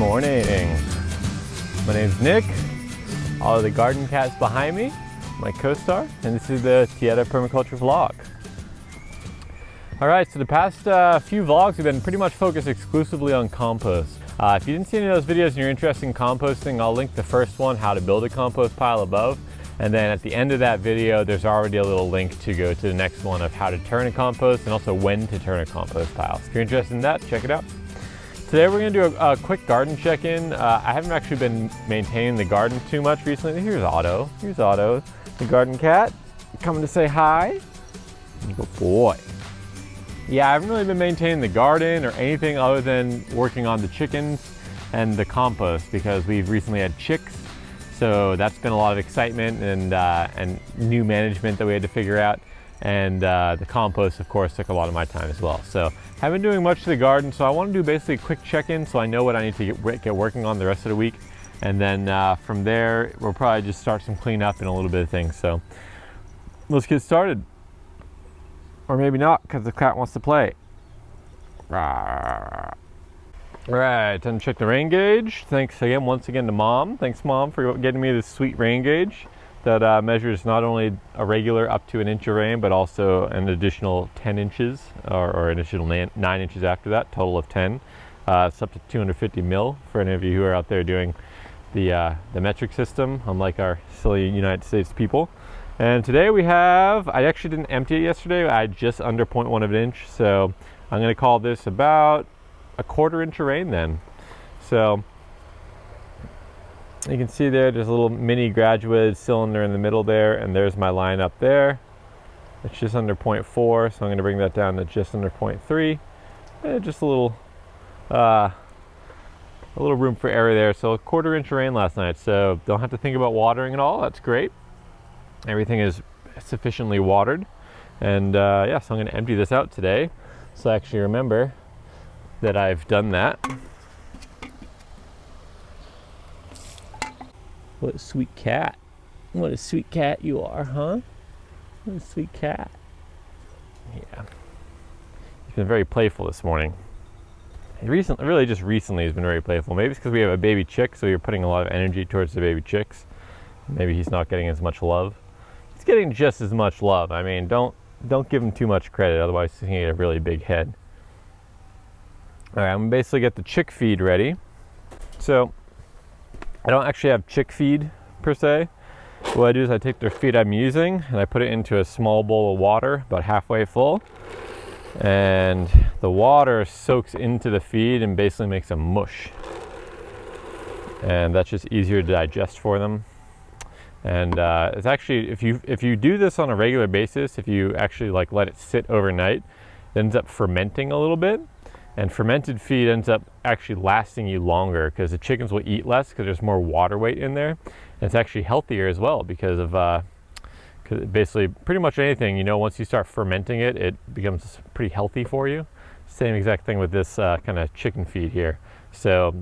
morning. My name's Nick. All of the garden cats behind me, my co-star, and this is the Tieta Permaculture vlog. Alright, so the past few vlogs have been pretty much focused exclusively on compost. If you didn't see any of those videos and you're interested in composting, I'll link the first one, how to build a compost pile, above. And then at the end of that video, there's already a little link to go to the next one of how to turn a compost and also when to turn a compost pile. So if you're interested in that, check it out. Today we're going to do a quick garden check-in. I haven't actually been maintaining the garden too much recently. Here's Otto. Here's Otto, the garden cat, coming to say hi. Good boy. Yeah, I haven't really been maintaining the garden or anything other than working on the chickens and the compost because we've recently had chicks. So that's been a lot of excitement and new management that we had to figure out. And the compost, of course, took a lot of my time as well. So haven't been doing much to the garden. So I want to do basically a quick check-in so I know what I need to get working on the rest of the week. And then from there, we'll probably just start some cleanup and a little bit of things. So let's get started. Or maybe not, because the cat wants to play. All right, time to check the rain gauge. Thanks again, once again, to Mom. Thanks, Mom, for getting me this sweet rain gauge that measures not only a regular up to an inch of rain, but also an additional 10 inches, or an additional 9 inches after that, total of 10. It's up to 250 mil for any of you who are out there doing the metric system, unlike our silly United States people. And today we have, I actually didn't empty it yesterday, I had just under 0.1 of an inch, so I'm going to call this about a 1/4 inch of rain then. So you can see there's a little mini graduated cylinder in the middle there, and there's my line up there. It's just under 0.4, so I'm going to bring that down to just under 0.3. And just a little room for error there. So a 1/4 inch of rain last night, so don't have to think about watering at all. That's great. Everything is sufficiently watered, and yeah, so I'm going to empty this out today so I actually remember that I've done that. What a sweet cat. What a sweet cat you are, huh? What a sweet cat. Yeah. He's been very playful this morning. Really just recently he's been very playful. Maybe it's because we have a baby chick, so you're putting a lot of energy towards the baby chicks. Maybe he's not getting as much love. He's getting just as much love. I mean, don't give him too much credit, otherwise he's going to get a really big head. All right, I'm gonna basically get the chick feed ready. So I don't actually have chick feed per se. What I do is I take the feed I'm using and I put it into a small bowl of water, about halfway full. And the water soaks into the feed and basically makes a mush. And that's just easier to digest for them. And it's actually, if you do this on a regular basis, if you actually let it sit overnight, it ends up fermenting a little bit. And fermented feed ends up actually lasting you longer because the chickens will eat less because there's more water weight in there. And it's actually healthier as well because of cause basically pretty much anything, you know, once you start fermenting it, it becomes pretty healthy for you. Same exact thing with this kind of chicken feed here. So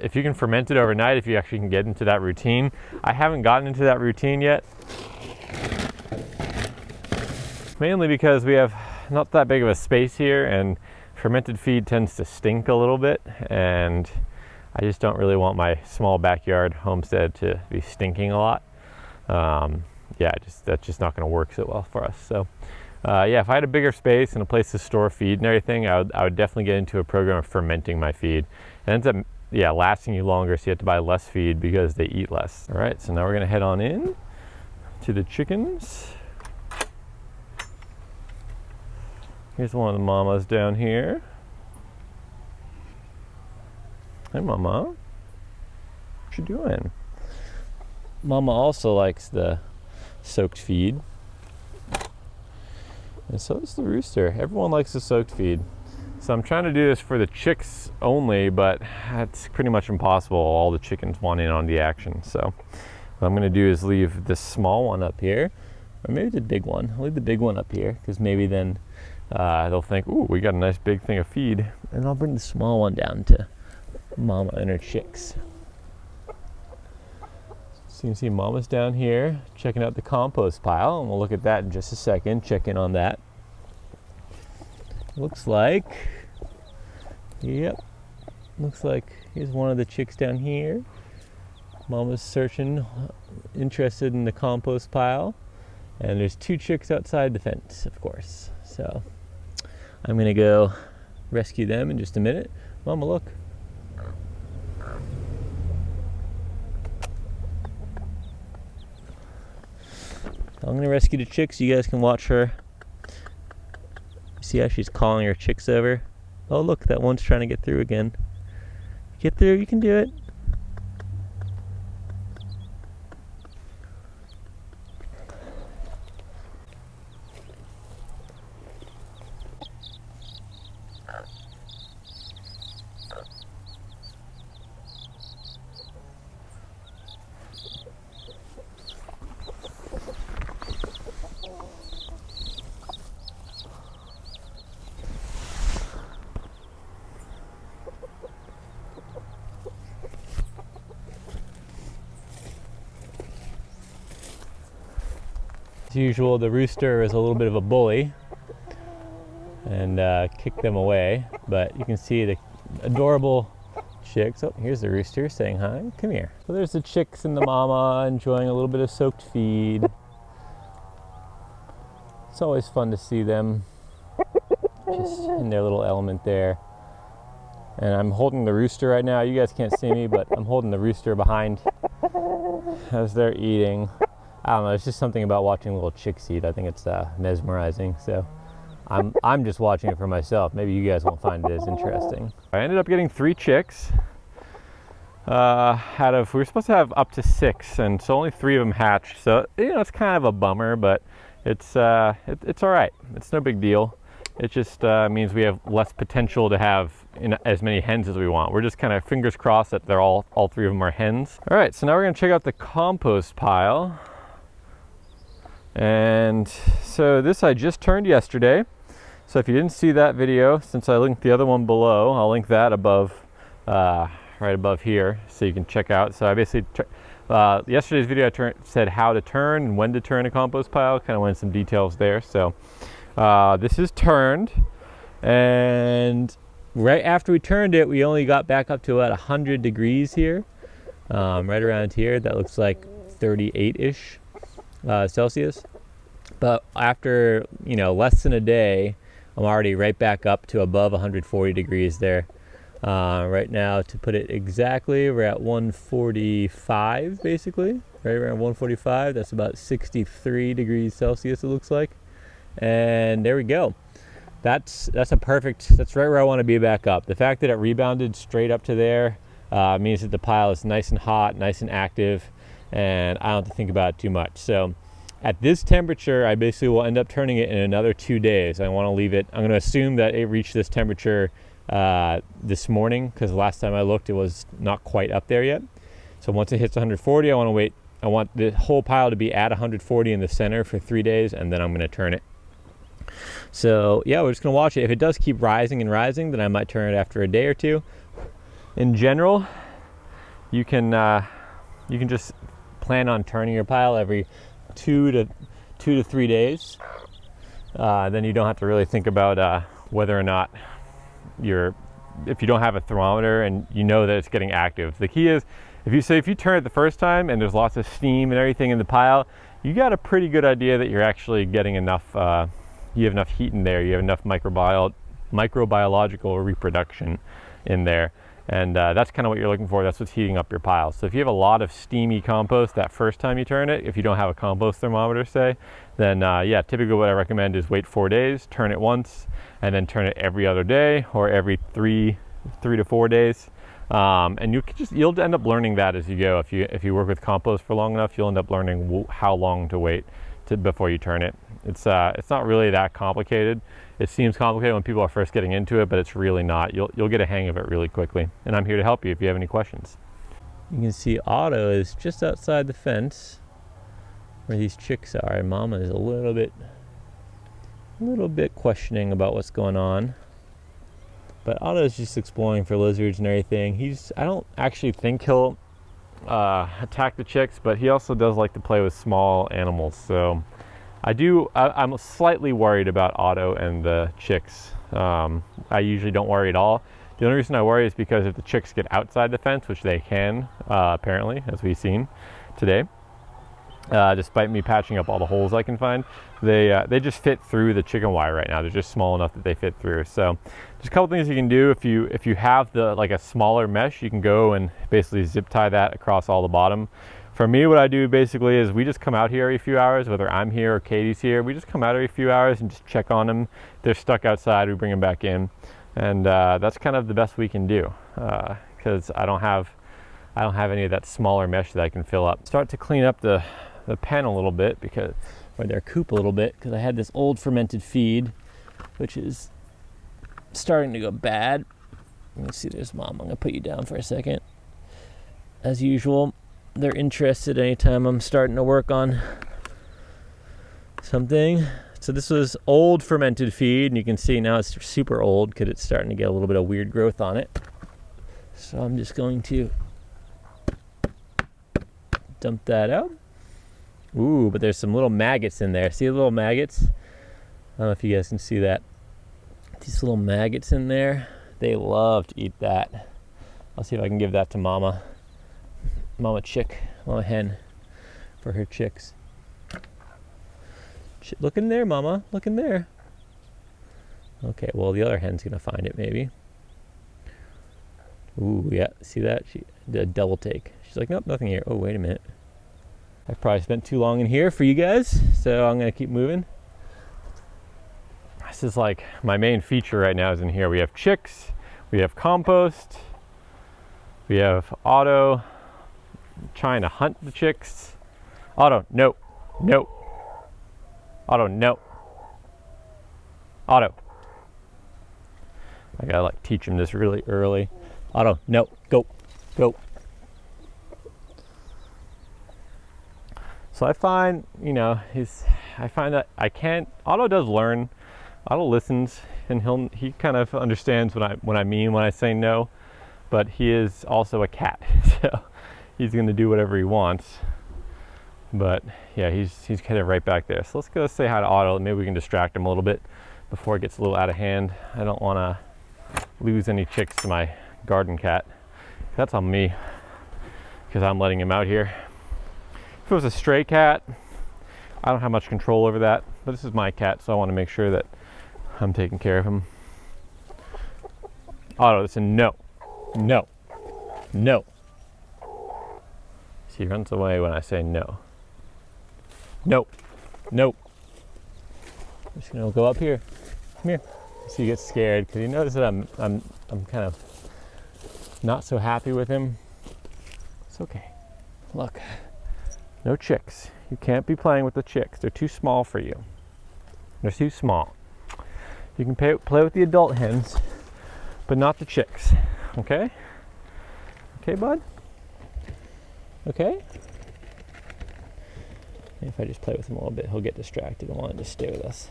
if you can ferment it overnight, if you actually can get into that routine. I haven't gotten into that routine yet. Mainly because we have not that big of a space here, and fermented feed tends to stink a little bit, and I just don't really want my small backyard homestead to be stinking a lot. Yeah, that's just not going to work so well for us. So yeah, if I had a bigger space and a place to store feed and everything, I would definitely get into a program of fermenting my feed. It ends up, yeah, lasting you longer, so you have to buy less feed because they eat less. All right, so now we're going to head on in to the chickens. Here's one of the mamas down here. Hey, Mama. What you doing? Mama also likes the soaked feed. And so does the rooster. Everyone likes the soaked feed. So I'm trying to do this for the chicks only, but that's pretty much impossible. All the chickens want in on the action. So what I'm going to do is leave this small one up here, or maybe the big one. I'll leave the big one up here because maybe then they'll think, ooh, we got a nice big thing of feed. And I'll bring the small one down to Mama and her chicks. So you can see Mama's down here checking out the compost pile, and we'll look at that in just a second, check in on that. Looks like, yep, looks like here's one of the chicks down here. Mama's searching, interested in the compost pile. And there's 2 chicks outside the fence, of course. So I'm gonna go rescue them in just a minute. Mama, look. I'm gonna rescue the chicks. You guys can watch her. See how she's calling her chicks over? Oh look, that one's trying to get through again. Get through, you can do it. As usual, the rooster is a little bit of a bully and kicked them away, but you can see the adorable chicks. Oh, here's the rooster saying hi. Come here. So there's the chicks and the mama enjoying a little bit of soaked feed. It's always fun to see them just in their little element there. And I'm holding the rooster right now. You guys can't see me, but I'm holding the rooster behind as they're eating. I don't know, it's just something about watching little chicks eat. I think it's mesmerizing, so I'm just watching it for myself. Maybe you guys won't find it as interesting. I ended up getting 3 chicks out of, we were supposed to have up to 6, and so only 3 of them hatched. So, you know, it's kind of a bummer, but it's all right. It's no big deal. It just means we have less potential to have as many hens as we want. We're just kind of fingers crossed that they're all 3 of them are hens. All right, so now we're gonna check out the compost pile. And so this I just turned yesterday. So if you didn't see that video, since I linked the other one below, I'll link that above, right above here, so you can check out. So I basically, yesterday's video said how to turn and when to turn a compost pile, kind of went some details there. So this is turned, and right after we turned it, we only got back up to about 100 degrees here, right around here. That looks like 38-ish. Celsius, but after, you know, less than a day, I'm already right back up to above 140 degrees there. Right now, to put it exactly, we're at 145 basically, right around 145. That's about 63 degrees Celsius it looks like, and there we go. That's a perfect, that's right where I want to be back up. The fact that it rebounded straight up to there means that the pile is nice and hot, nice and active, and I don't have to think about it too much. So at this temperature, I basically will end up turning it in another 2 days. I want to leave it, I'm going to assume that it reached this temperature this morning, because last time I looked it was not quite up there yet. So once it hits 140, I want to wait. I want the whole pile to be at 140 in the center for 3 days, and then I'm going to turn it. So yeah, we're just going to watch it. If it does keep rising and rising, then I might turn it after a day or 2. In general, you can just plan on turning your pile every 2 to 3 days. Then you don't have to really think about whether or not if you don't have a thermometer and you know that it's getting active. The key is, if you turn it the first time and there's lots of steam and everything in the pile, you got a pretty good idea that you're actually getting enough, you have enough heat in there, you have enough microbiological reproduction in there. And that's kind of what you're looking for. That's what's heating up your pile. So if you have a lot of steamy compost that first time you turn it, if you don't have a compost thermometer, say, then yeah, typically what I recommend is wait 4 days, turn it once, and then turn it every other day or every three to 4 days. And you'll end up learning that as you go. If you work with compost for long enough, you'll end up learning how long to wait before you turn it. It's not really that complicated. It seems complicated when people are first getting into it, but it's really not. You'll get a hang of it really quickly. And I'm here to help you if you have any questions. You can see Otto is just outside the fence where these chicks are, and Mama is a little bit questioning about what's going on. But Otto's just exploring for lizards and everything. I don't actually think he'll attack the chicks, but he also does like to play with small animals. So I'm slightly worried about Otto and the chicks. I usually don't worry at all, The only reason I worry is because if the chicks get outside the fence, which they can, apparently, as we've seen today, despite me patching up all the holes I can find, they just fit through the chicken wire right now. They're just small enough that they fit through. So there's a couple things you can do. If you have like a smaller mesh, you can go and basically zip tie that across all the bottom. For me, what I do basically is we just come out here every few hours, whether I'm here or Katie's here. We just come out every few hours and just check on them. If they're stuck outside, we bring them back in, and that's kind of the best we can do because I don't have any of that smaller mesh that I can fill up. Start to clean up the pen a little bit, or their coop a little bit, because I had this old fermented feed, which is starting to go bad. Let me see, there's Mom. I'm gonna put you down for a second. As usual, they're interested anytime I'm starting to work on something. So this was old fermented feed, and you can see now it's super old because it's starting to get a little bit of weird growth on it. So I'm just going to dump that out. Ooh, but there's some little maggots in there. See the little maggots? I don't know if you guys can see that. These little maggots in there, they love to eat that. I'll see if I can give that to Mama hen for her chicks. Look in there, Mama, look in there. Okay, well, the other hen's gonna find it maybe. Ooh, yeah, see that? She did a double take. She's like, nope, nothing here. Oh, wait a minute. I've probably spent too long in here for you guys, so I'm gonna keep moving. This is like my main feature right now is in here. We have chicks, we have compost, we have Otto trying to hunt the chicks. Otto, no, no. Otto, no. Otto. I gotta like teach him this really early. Otto, no, go, go. So I find, I find that Otto does learn. Otto listens, and he kind of understands what I mean when I say no, but he is also a cat, so he's gonna do whatever he wants. But yeah, he's headed right back there. So let's go say hi to Otto. Maybe we can distract him a little bit before it gets a little out of hand. I don't want to lose any chicks to my garden cat. That's on me, because I'm letting him out here. If it was a stray cat, I don't have much control over that, but this is my cat, so I want to make sure that I'm taking care of him. Otto, listen, no, no, no. See, he runs away when I say no. No, no. I'm just gonna go up here. Come here. So he gets scared because he knows that I'm kind of not so happy with him. It's okay. Look. No chicks. You can't be playing with the chicks. They're too small for you. They're too small. You can play with the adult hens, but not the chicks. Okay? Okay, bud? Okay? If I just play with him a little bit, he'll get distracted and want to just stay with us.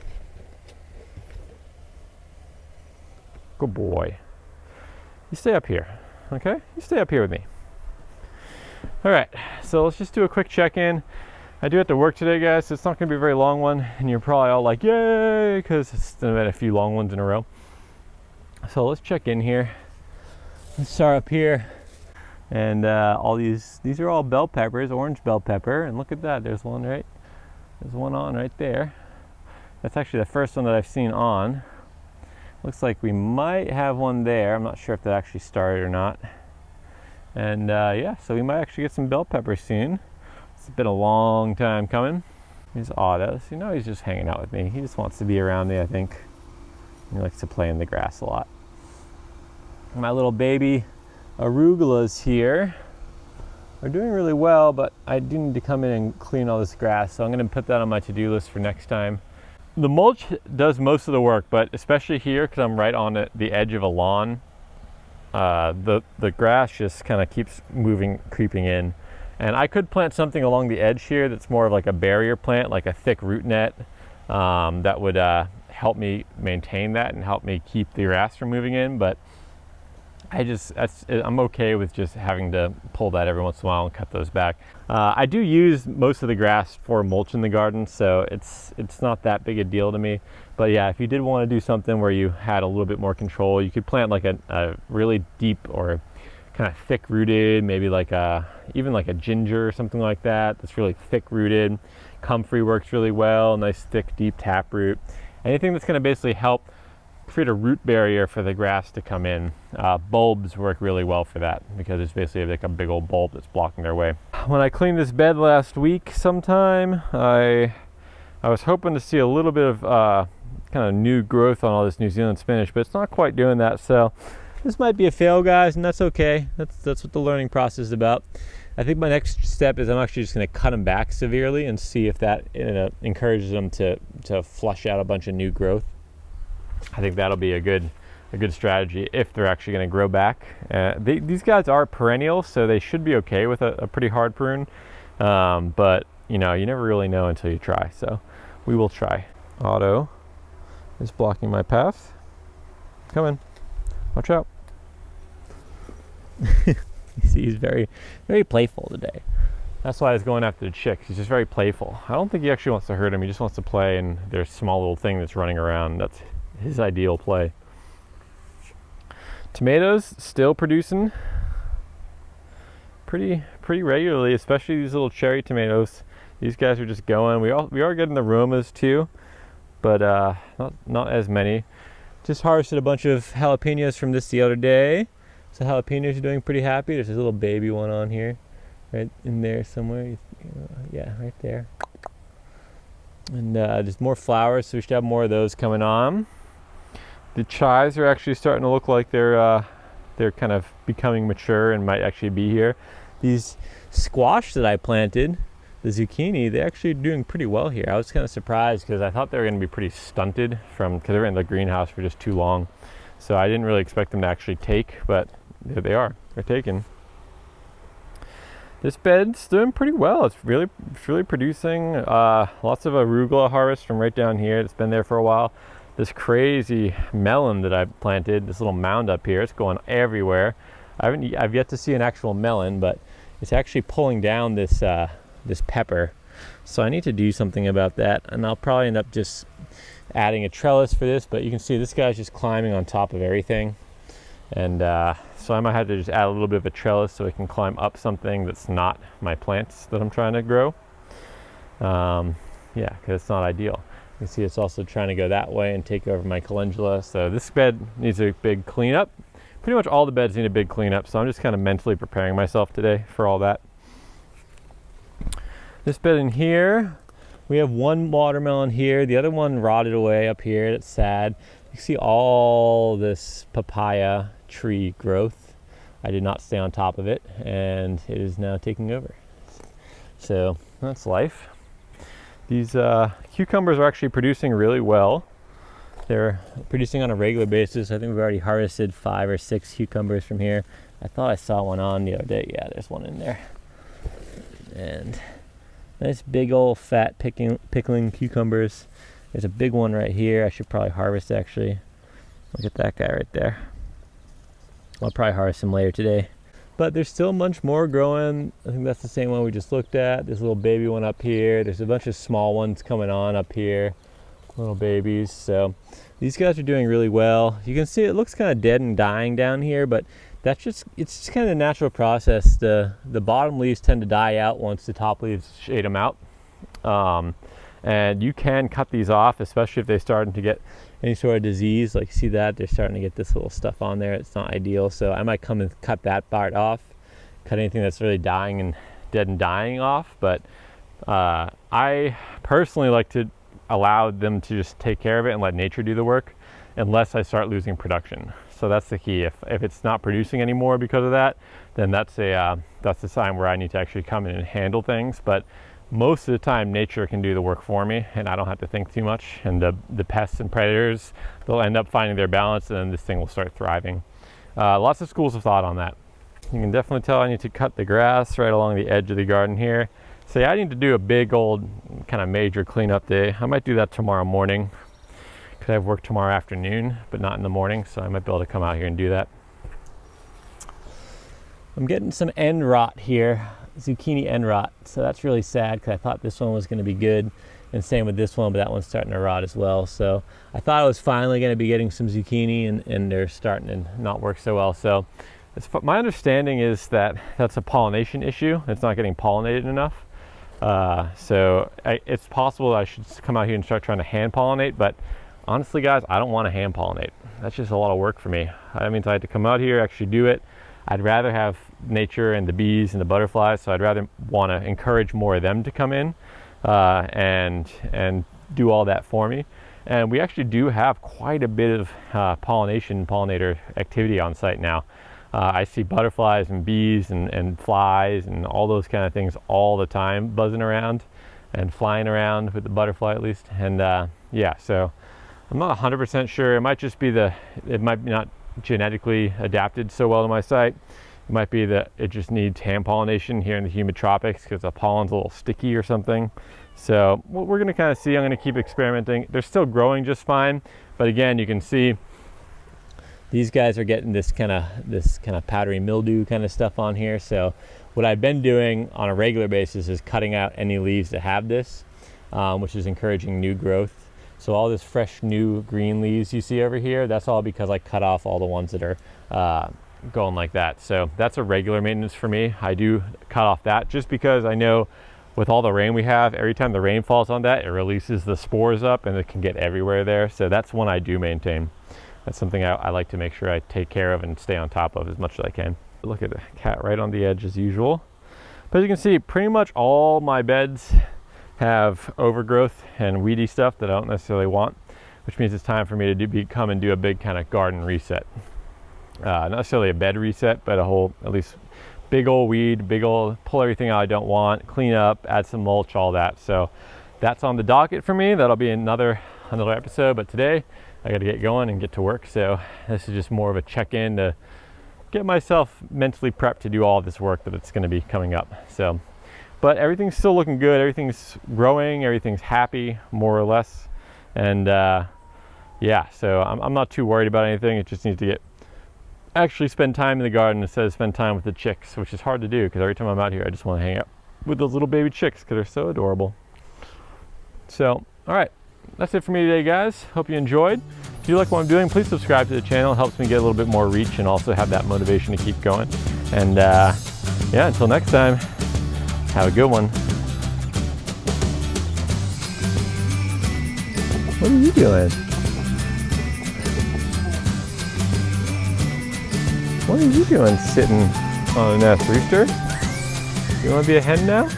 Good boy. You stay up here, okay? You stay up here with me. All right, so let's just do a quick check-in. I do have to work today, guys, so it's not going to be a very long one, and you're probably all like, yay, because it's been a few long ones in a row. So let's check in here. Let's start up here, and all these are all bell peppers, orange bell pepper, and look at that, there's one on right there. That's actually the first one that I've seen on. Looks like we might have one there. I'm not sure if that actually started or not. And yeah, so we might actually get some bell peppers soon. It's been a long time coming. He's Otto. He's just hanging out with me. He just wants to be around me, I think. He likes to play in the grass a lot. My little baby arugulas here are doing really well, but I do need to come in and clean all this grass, so I'm going to put that on my to-do list for next time. The mulch does most of the work, but especially here, because I'm right on the edge of a lawn, the grass just kind of keeps creeping in. And I could plant something along the edge here that's more of like a barrier plant, like a thick root net, that would help me maintain that and help me keep the grass from moving in. But I'm okay with just having to pull that every once in a while and cut those back. I do use most of the grass for mulch in the garden, so it's not that big a deal to me. But yeah, if you did want to do something where you had a little bit more control, you could plant like a really deep or kind of thick rooted, maybe like even like a ginger or something like that that's really thick rooted. Comfrey works really well, nice thick deep taproot. Anything that's going to basically help create a root barrier for the grass to come in. Bulbs work really well for that because it's basically like a big old bulb that's blocking their way. When I cleaned this bed last week sometime, I was hoping to see a little bit of kind of new growth on all this New Zealand spinach, but it's not quite doing that. So this might be a fail, guys, and that's okay. That's what the learning process is about. I think my next step is I'm actually just going to cut them back severely and see if that encourages them to flush out a bunch of new growth. I think that'll be a good strategy if they're actually going to grow back. These guys are perennial, so they should be okay with a pretty hard prune. But you know, you never really know until you try. So we will try. Otto is blocking my path. Come in. Watch out. You see, he's very, very playful today. That's why I was going after the chicks. He's just very playful. I don't think he actually wants to hurt him. He just wants to play, and there's a small little thing that's running around. That's his ideal play. Tomatoes still producing pretty regularly, especially these little cherry tomatoes. These guys are just going. We are getting the aromas too, but not as many. Just harvested a bunch of jalapenos from this the other day. So jalapenos are doing pretty happy. There's this little baby one on here, right in there somewhere. Yeah, right there. And there's more flowers, so we should have more of those coming on. The chives are actually starting to look like they're kind of becoming mature and might actually be here. These squash that I planted, the zucchini, they're actually doing pretty well here. I was kind of surprised because I thought they were going to be pretty stunted because they were in the greenhouse for just too long. So I didn't really expect them to actually take, but there they are. They're taken. This bed's doing pretty well. It's really producing. Lots of arugula harvest from right down here. It's been there for a while. This crazy melon that I planted, this little mound up here, it's going everywhere. I've yet to see an actual melon, but it's actually pulling down this pepper. So I need to do something about that, and I'll probably end up just adding a trellis for this, but you can see this guy's just climbing on top of everything. And so I might have to just add a little bit of a trellis so I can climb up something that's not my plants that I'm trying to grow. Yeah, because it's not ideal. You can see it's also trying to go that way and take over my calendula. So this bed needs a big cleanup. Pretty much all the beds need a big cleanup, so I'm just kind of mentally preparing myself today for all that. This bed in here, we have one watermelon here. The other one rotted away up here. That's sad. You see all this papaya tree growth. I did not stay on top of it, and it is now taking over. So that's life. These cucumbers are actually producing really well. They're producing on a regular basis. I think we've already harvested 5 or 6 cucumbers from here. I thought I saw one on the other day. Yeah, there's one in there. And nice big old fat pickling cucumbers. There's a big one right here. I should probably harvest actually. Look at that guy right there. I'll probably harvest him later today. But there's still much more growing. I think that's the same one we just looked at. There's a little baby one up here. There's a bunch of small ones coming on up here. Little babies. So these guys are doing really well. You can see it looks kind of dead and dying down here, but it's just kind of a natural process. The bottom leaves tend to die out once the top leaves shade them out. And you can cut these off, especially if they're starting to get any sort of disease. Like, see that? They're starting to get this little stuff on there. It's not ideal. So I might come and cut that part off, cut anything that's really dying and dead and dying off. But I personally like to allow them to just take care of it and let nature do the work unless I start losing production. So that's the key. If it's not producing anymore because of that, then that's a sign where I need to actually come in and handle things. But most of the time nature can do the work for me and I don't have to think too much, and the pests and predators, they'll end up finding their balance, and then this thing will start thriving. Lots of schools of thought on that. You can definitely tell I need to cut the grass right along the edge of the garden here. So yeah, I need to do a big old kind of major cleanup day. I might do that tomorrow morning because I have work tomorrow afternoon, but not in the morning, so I might be able to come out here and do that. I'm getting some end rot here, zucchini end rot. So that's really sad because I thought this one was going to be good. And same with this one, but that one's starting to rot as well. So I thought I was finally going to be getting some zucchini, and they're starting to not work so well. So my understanding is that that's a pollination issue. It's not getting pollinated enough. It's possible I should come out here and start trying to hand pollinate, but honestly guys, I don't want to hand pollinate. That's just a lot of work for me. That means I had to come out here, actually do it. I'd rather have nature and the bees and the butterflies, so I'd rather want to encourage more of them to come in and do all that for me. And we actually do have quite a bit of pollinator activity on site now. I see butterflies and bees and flies and all those kind of things all the time buzzing around and flying around with the butterfly at least. And yeah, so I'm not 100% sure. It might just be it might be not genetically adapted so well to my site. It might be that it just needs hand pollination here in the humid tropics because the pollen's a little sticky or something. So we're going to kind of see. I'm going to keep experimenting. They're still growing just fine, but again, you can see these guys are getting this kind of powdery mildew kind of stuff on here. So what I've been doing on a regular basis is cutting out any leaves that have this, which is encouraging new growth. So all this fresh new green leaves you see over here, that's all because I cut off all the ones that are going like that. So that's a regular maintenance for me. I do cut off that just because I know with all the rain we have, every time the rain falls on that, it releases the spores up and it can get everywhere there. So that's one I do maintain. That's something I like to make sure I take care of and stay on top of as much as I can. Look at the cat right on the edge as usual. But as you can see, pretty much all my beds have overgrowth and weedy stuff that I don't necessarily want, which means it's time for me to come and do a big kind of garden reset. Not necessarily a bed reset, but a whole, at least big old weed, pull everything out I don't want, clean up, add some mulch, all that. So that's on the docket for me. That'll be another episode, but today I got to get going and get to work. So this is just more of a check-in to get myself mentally prepped to do all this work that it's going to be coming up. So, but everything's still looking good. Everything's growing. Everything's happy, more or less. And yeah, so I'm not too worried about anything. It just needs to actually spend time in the garden instead of spend time with the chicks, which is hard to do because every time I'm out here, I just want to hang out with those little baby chicks because they're so adorable. So, all right. That's it for me today, guys. Hope you enjoyed. If you like what I'm doing, please subscribe to the channel. It helps me get a little bit more reach and also have that motivation to keep going. And yeah, until next time, have a good one. What are you doing? What are you doing sitting on a nest, rooster? You want to be a hen now?